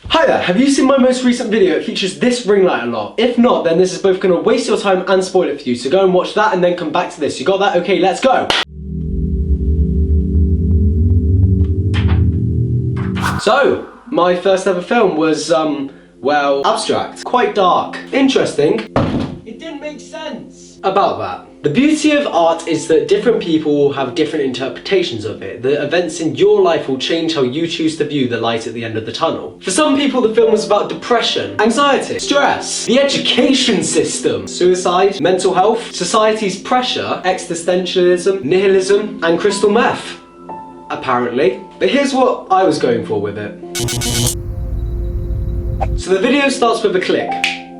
Hi there, have you seen my most recent video? It features this ring light a lot. If not, then this is both going to waste your time and spoil it for you. So go and watch that and then come back to this. You got that? Okay, let's go! So, my first ever film was, well, abstract. Quite dark. Interesting. It didn't make sense. About that. The beauty of art is that different people will have different interpretations of it. The events in your life will change how you choose to view the light at the end of the tunnel. For some people, the film was about depression, anxiety, stress, the education system, suicide, mental health, society's pressure, existentialism, nihilism, and crystal meth. Apparently. But here's what I was going for with it. So the video starts with a click.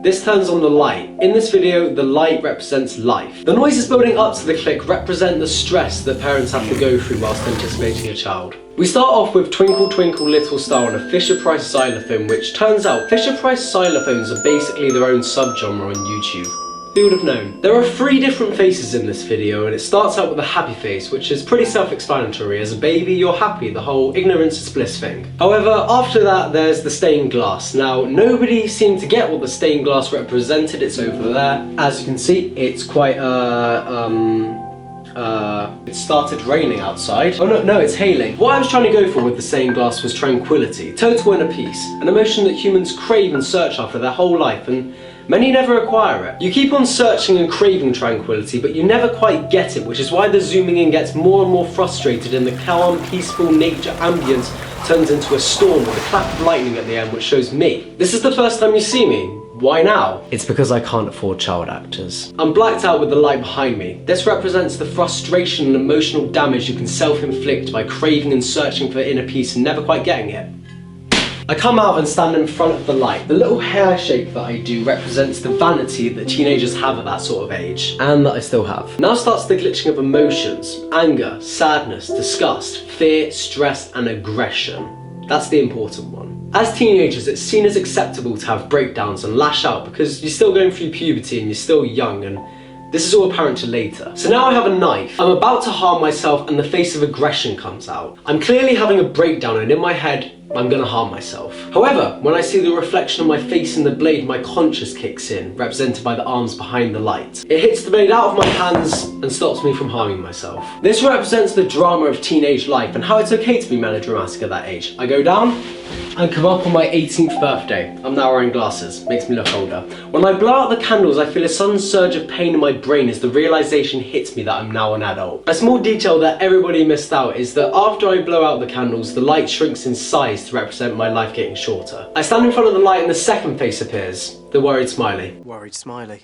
This turns on the light. In this video, the light represents life. The noises building up to the click represent the stress that parents have to go through whilst anticipating a child. We start off with Twinkle Twinkle Little Star on a Fisher-Price xylophone, which turns out Fisher-Price xylophones are basically their own subgenre on YouTube. Who would have known? There are 3 different faces in this video, and it starts out with a happy face, which is pretty self-explanatory. As a baby, you're happy, the whole ignorance is bliss thing. However, after that, there's the stained glass. Now, nobody seemed to get what the stained glass represented. It's over there. As you can see, it's quite, it started raining outside. Oh no, it's hailing. What I was trying to go for with the stained glass was tranquility, total inner peace, an emotion that humans crave and search after their whole life, and many never acquire it. You keep on searching and craving tranquility, but you never quite get it, which is why the zooming in gets more and more frustrated and the calm, peaceful nature ambience turns into a storm with a clap of lightning at the end, which shows me. This is the first time you see me. Why now? It's because I can't afford child actors. I'm blacked out with the light behind me. This represents the frustration and emotional damage you can self-inflict by craving and searching for inner peace and never quite getting it. I come out and stand in front of the light. The little hair shape that I do represents the vanity that teenagers have at that sort of age, and that I still have. Now starts the glitching of emotions: anger, sadness, disgust, fear, stress, and aggression. That's the important one. As teenagers, it's seen as acceptable to have breakdowns and lash out because you're still going through puberty and you're still young, and this is all apparent to later. So now I have a knife. I'm about to harm myself and the face of aggression comes out. I'm clearly having a breakdown and in my head, I'm gonna harm myself. However, when I see the reflection of my face in the blade, my conscience kicks in, represented by the arms behind the light. It hits the blade out of my hands and stops me from harming myself. This represents the drama of teenage life and how it's okay to be melodramatic at that age. I go down and come up on my 18th birthday. I'm now wearing glasses, makes me look older. When I blow out the candles, I feel a sudden surge of pain in my brain as the realization hits me that I'm now an adult. A small detail that everybody missed out is that after I blow out the candles, the light shrinks in size to represent my life getting shorter. I stand in front of the light and the second face appears, the worried smiley. Worried smiley.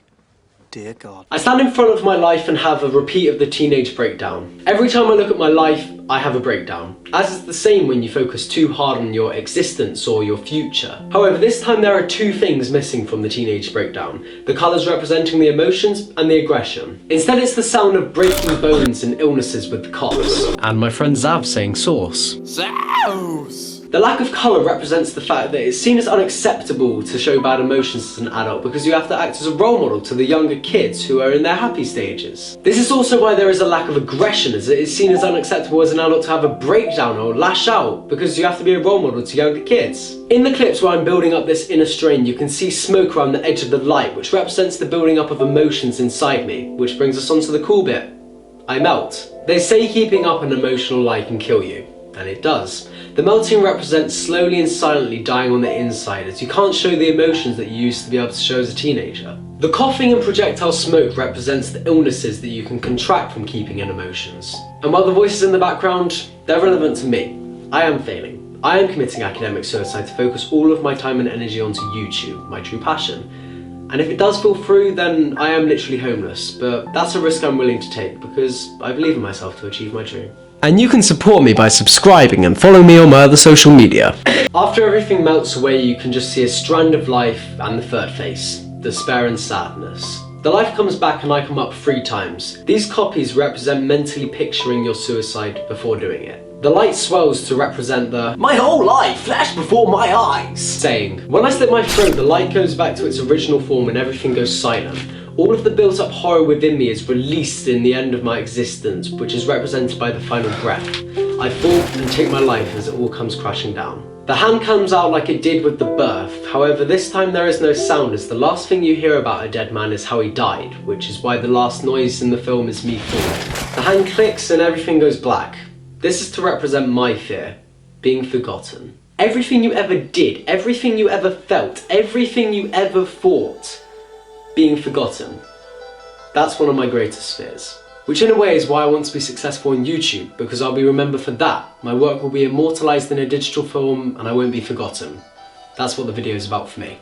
Dear God. I stand in front of my life and have a repeat of the teenage breakdown. Every time I look at my life, I have a breakdown. As is the same when you focus too hard on your existence or your future. However, this time there are 2 things missing from the teenage breakdown. The colours representing the emotions and the aggression. Instead, it's the sound of breaking bones and illnesses with the cops. And my friend Zav saying sauce. Sauce! The lack of colour represents the fact that it's seen as unacceptable to show bad emotions as an adult because you have to act as a role model to the younger kids who are in their happy stages. This is also why there is a lack of aggression, as it is seen as unacceptable as an adult to have a breakdown or lash out because you have to be a role model to younger kids. In the clips where I'm building up this inner strain, you can see smoke around the edge of the light, which represents the building up of emotions inside me, which brings us on to the cool bit. I melt. They say keeping up an emotional lie can kill you, and it does. The melting represents slowly and silently dying on the inside, as you can't show the emotions that you used to be able to show as a teenager. The coughing and projectile smoke represents the illnesses that you can contract from keeping in emotions. And while the voices in the background, they're relevant to me. I am failing. I am committing academic suicide to focus all of my time and energy onto YouTube, my true passion. And if it does fall through, then I am literally homeless, but that's a risk I'm willing to take because I believe in myself to achieve my dream. And you can support me by subscribing and follow me on my other social media. After everything melts away, you can just see a strand of life and the third face, despair and sadness. The life comes back and I come up 3 times. These copies represent mentally picturing your suicide before doing it. The light swells to represent the "my whole life flashed before my eyes" saying. When I slit my throat, the light goes back to its original form and everything goes silent. All of the built-up horror within me is released in the end of my existence, which is represented by the final breath. I fall and take my life as it all comes crashing down. The hand comes out like it did with the birth, however this time there is no sound, as the last thing you hear about a dead man is how he died, which is why the last noise in the film is me falling. The hand clicks and everything goes black. This is to represent my fear, being forgotten. Everything you ever did, everything you ever felt, everything you ever thought, being forgotten. That's one of my greatest fears. Which in a way is why I want to be successful on YouTube, because I'll be remembered for that. My work will be immortalised in a digital film and I won't be forgotten. That's what the video is about for me.